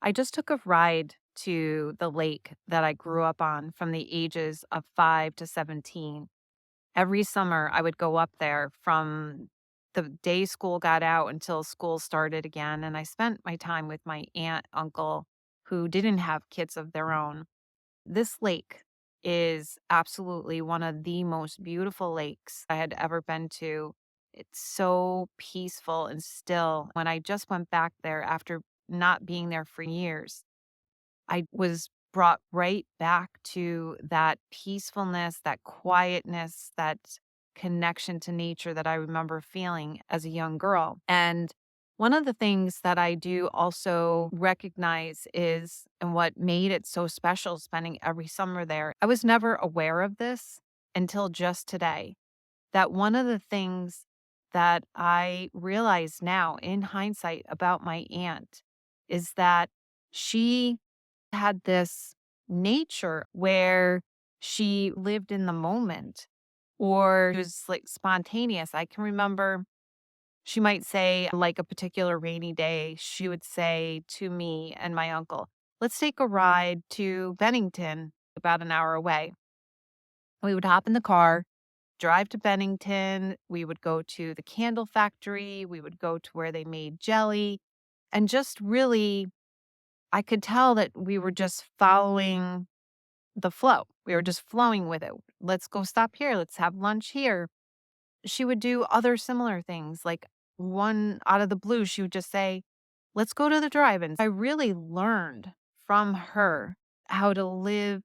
I just took a ride to the lake that I grew up on from the ages of 5 to 17. Every summer, I would go up there from the day school got out until school started again. And I spent my time with my aunt, uncle, who didn't have kids of their own. This lake is absolutely one of the most beautiful lakes I had ever been to. It's so peaceful and still. When I just went back there after not being there for years, I was brought right back to that peacefulness, that quietness, that connection to nature that I remember feeling as a young girl. And one of the things that I do also recognize is, and what made it so special spending every summer there, I was never aware of this until just today. That one of the things that I realize now in hindsight about my aunt is that she had this nature where she lived in the moment or it was like spontaneous. I can remember she might say, like a particular rainy day, she would say to me and my uncle, let's take a ride to Bennington, about an hour away. We would hop in the car, drive to Bennington. We would go to the candle factory. We would go to where they made jelly. And just really, I could tell that we were just following the flow. We were just flowing with it. Let's go stop here. Let's have lunch here. She would do other similar things. Like one out of the blue, she would just say, let's go to the drive-ins. I really learned from her how to live.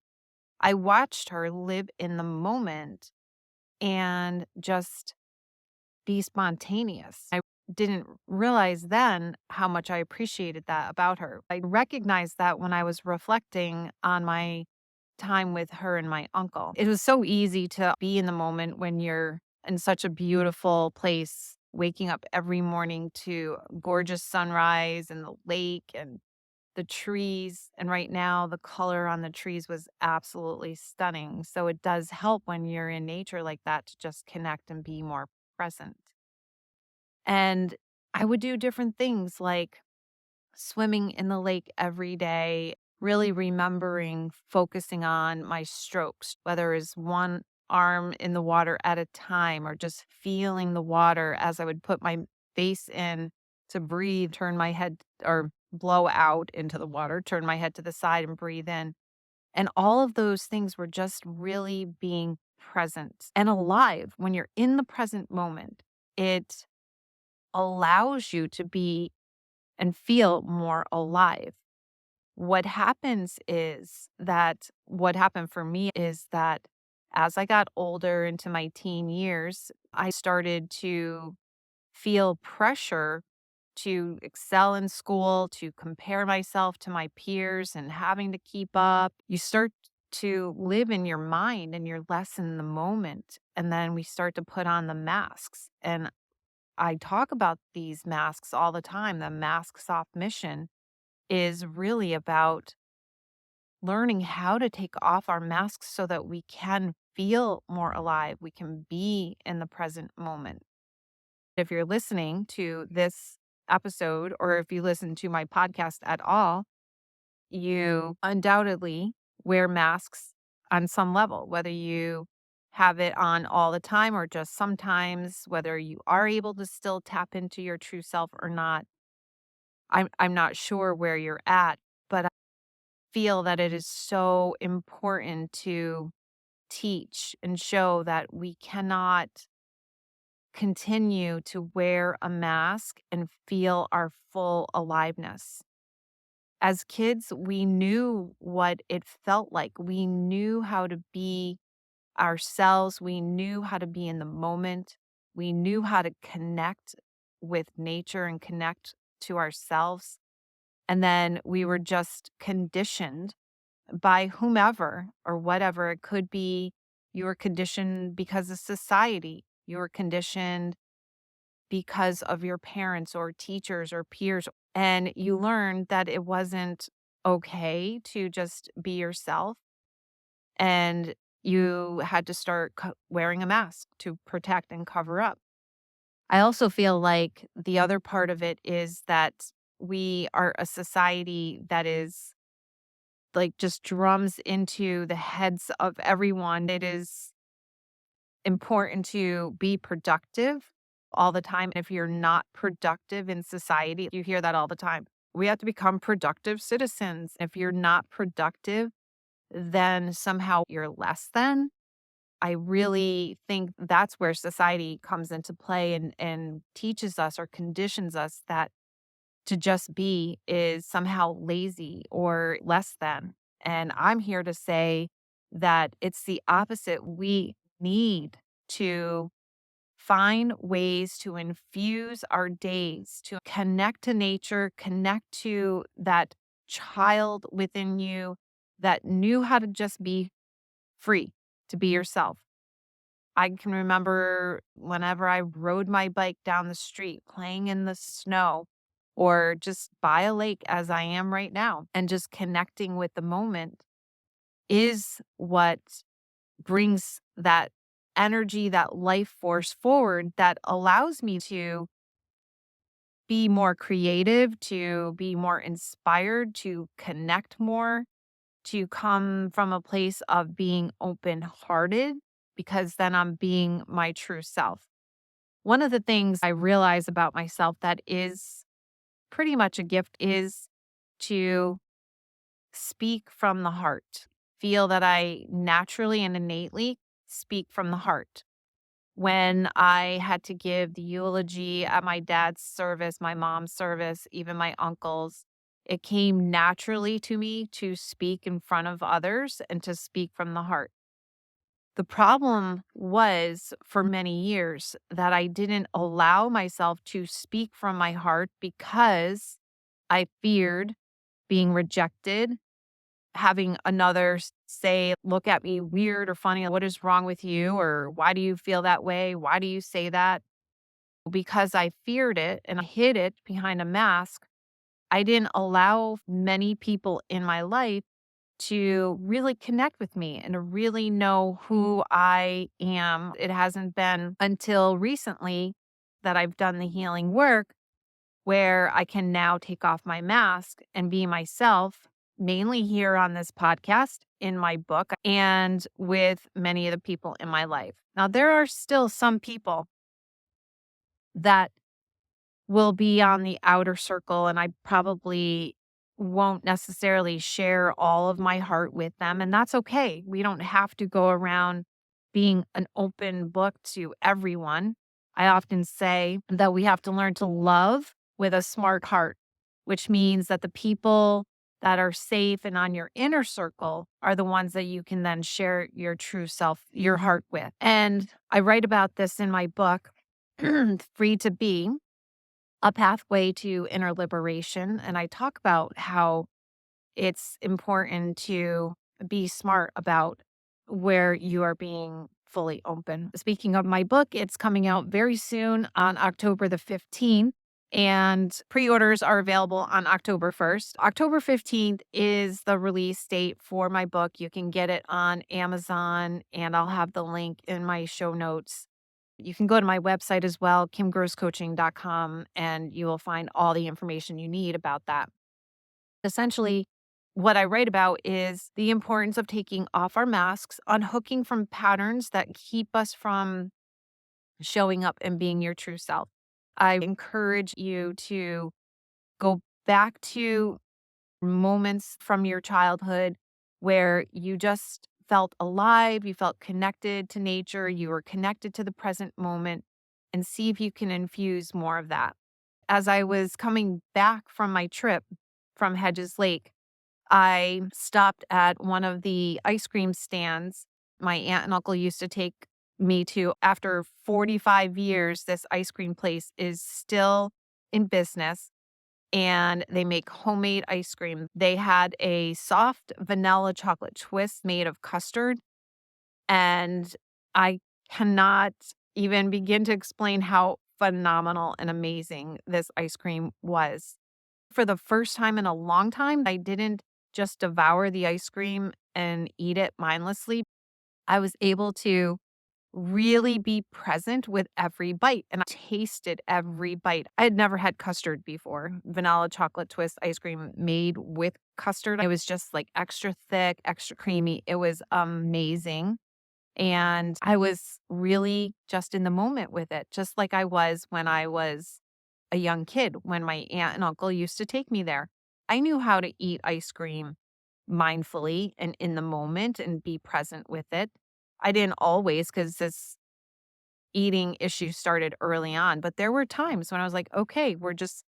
I watched her live in the moment and just be spontaneous. I didn't realize then how much I appreciated that about her. I recognized that when I was reflecting on my time with her and my uncle. It was so easy to be in the moment when you're in such a beautiful place, waking up every morning to a gorgeous sunrise and the lake and the trees. And right now, the color on the trees was absolutely stunning. So it does help when you're in nature like that to just connect and be more present. And I would do different things like swimming in the lake every day, really remembering focusing on my strokes, whether it's one arm in the water at a time or just feeling the water as I would put my face in to breathe, turn my head or blow out into the water, turn my head to the side and breathe in. And all of those things were just really being present and alive. When you're in the present moment, it allows you to be and feel more alive. What happens is that what happened for me is that as I got older into my teen years, I started to feel pressure to excel in school, to compare myself to my peers and having to keep up. You start to live in your mind and you're less in the moment. And then we start to put on the masks. And I talk about these masks all the time. The masks off mission is really about learning how to take off our masks so that we can feel more alive. We can be in the present moment. If you're listening to this episode or if you listen to my podcast at all, you undoubtedly wear masks on some level, whether you have it on all the time or just sometimes, whether you are able to still tap into your true self or not. I'm not sure where you're at, but I feel that it is so important to teach and show that we cannot continue to wear a mask and feel our full aliveness. As kids, we knew what it felt like. We knew how to be ourselves. We knew how to be in the moment. We knew how to connect with nature and connect to ourselves. And then we were just conditioned by whomever or whatever. It could be you were conditioned because of society. You were conditioned because of your parents or teachers or peers. And you learned that it wasn't okay to just be yourself. And you had to start wearing a mask to protect and cover up. I also feel like the other part of it is that we are a society that is like just drums into the heads of everyone. It is important to be productive all the time. If you're not productive in society, you hear that all the time. We have to become productive citizens. If you're not productive, then somehow you're less than. I really think that's where society comes into play and teaches us or conditions us that to just be is somehow lazy or less than. And I'm here to say that it's the opposite. We need to find ways to infuse our days, to connect to nature, connect to that child within you that knew how to just be free, to be yourself. I can remember whenever I rode my bike down the street, playing in the snow, or just by a lake as I am right now, and just connecting with the moment is what brings that energy, that life force forward that allows me to be more creative, to be more inspired, to connect more, to come from a place of being open hearted, because then I'm being my true self. One of the things I realize about myself that is pretty much a gift is to speak from the heart, feel that I naturally and innately speak from the heart. When I had to give the eulogy at my dad's service, my mom's service, even my uncle's, it came naturally to me to speak in front of others and to speak from the heart. The problem was for many years that I didn't allow myself to speak from my heart because I feared being rejected, having others say, look at me weird or funny. What is wrong with you? Or why do you feel that way? Why do you say that? Because I feared it and I hid it behind a mask, I didn't allow many people in my life to really connect with me and to really know who I am. It hasn't been until recently that I've done the healing work where I can now take off my mask and be myself, mainly here on this podcast, in my book, and with many of the people in my life. Now, there are still some people that will be on the outer circle, and I probably won't necessarily share all of my heart with them. And that's okay. We don't have to go around being an open book to everyone. I often say that we have to learn to love with a smart heart, which means that the people that are safe and on your inner circle are the ones that you can then share your true self, your heart with. And I write about this in my book, Free to Be, a pathway to inner liberation. And I talk about how it's important to be smart about where you are being fully open. Speaking of my book, it's coming out very soon on October the 15th. And pre orders are available on October 1st. October 15th is the release date for my book. You can get it on Amazon, and I'll have the link in my show notes. You can go to my website as well, kimgrosscoaching.com, and you will find all the information you need about that. Essentially, what I write about is the importance of taking off our masks, unhooking from patterns that keep us from showing up and being your true self. I encourage you to go back to moments from your childhood where you just felt alive, you felt connected to nature, you were connected to the present moment, and see if you can infuse more of that. As I was coming back from my trip from Hedges Lake, I stopped at one of the ice cream stands my aunt and uncle used to take me to. After 45 years, this ice cream place is still in business and they make homemade ice cream. They had a soft vanilla chocolate twist made of custard, and I cannot even begin to explain how phenomenal and amazing this ice cream was. For the first time in a long time, I didn't just devour the ice cream and eat it mindlessly. I was able to really be present with every bite, and I tasted every bite. I had never had custard before, vanilla chocolate twist ice cream made with custard. It was just, like, extra thick, extra creamy. It was amazing, and I was really just in the moment with it, just like I was when I was a young kid, when my aunt and uncle used to take me there. I knew how to eat ice cream mindfully and in the moment and be present with it. I didn't always, because this eating issue started early on, but there were times when I was like, "Okay, we're just"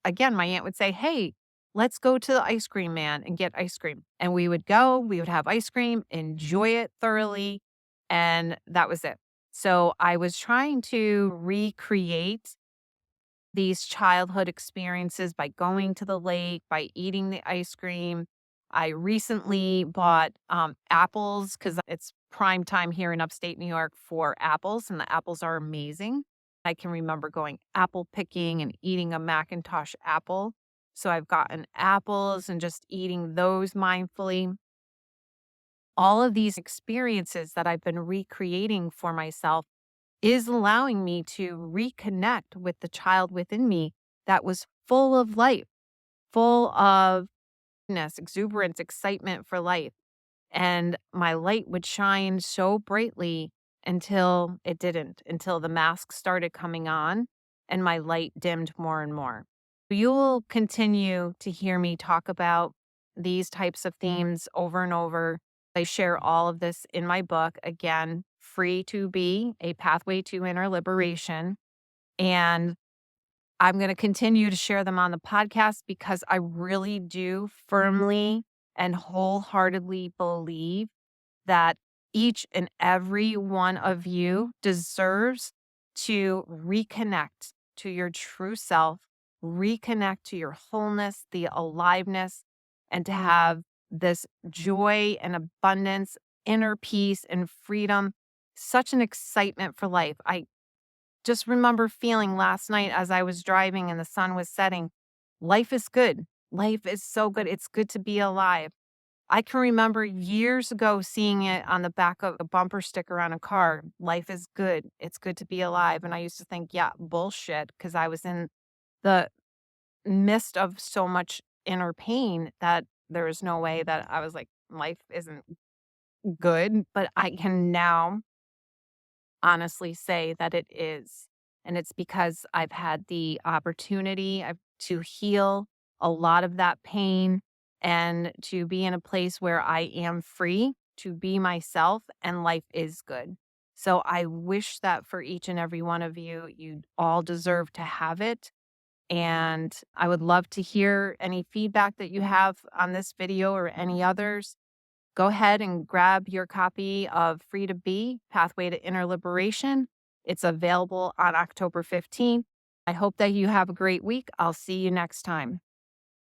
again, my aunt would say, "Hey, let's go to the ice cream man and get ice cream." And we would go, we would have ice cream, enjoy it thoroughly, and that was it. So I was trying to recreate these childhood experiences by going to the lake, by eating the ice cream. I recently bought apples because it's prime time here in upstate New York for apples, and the apples are amazing. I can remember going apple picking and eating a Macintosh apple. So I've gotten apples and just eating those mindfully. All of these experiences that I've been recreating for myself is allowing me to reconnect with the child within me that was full of life, full of exuberance, excitement for life. And my light would shine so brightly until it didn't, until the mask started coming on and my light dimmed more and more. You'll continue to hear me talk about these types of themes over and over. I share all of this in my book, again, Free to Be, A Pathway to Inner Liberation. And I'm going to continue to share them on the podcast because I really do firmly and wholeheartedly believe that each and every one of you deserves to reconnect to your true self, reconnect to your wholeness, the aliveness, and to have this joy and abundance, inner peace and freedom, such an excitement for life. I just remember feeling last night as I was driving and the sun was setting, life is good. Life is so good. It's good to be alive. I can remember years ago seeing it on the back of a bumper sticker on a car. Life is good. It's good to be alive. And I used to think, yeah, bullshit, because I was in the midst of so much inner pain that there was no way that I was like, life isn't good. But I can now honestly say that it is. And it's because I've had the opportunity to heal a lot of that pain and to be in a place where I am free to be myself and life is good. So I wish that for each and every one of you, you all deserve to have it. And I would love to hear any feedback that you have on this video or any others. Go ahead and grab your copy of Free to Be, Pathway to Inner Liberation. It's available on October 15th. I hope that you have a great week. I'll see you next time.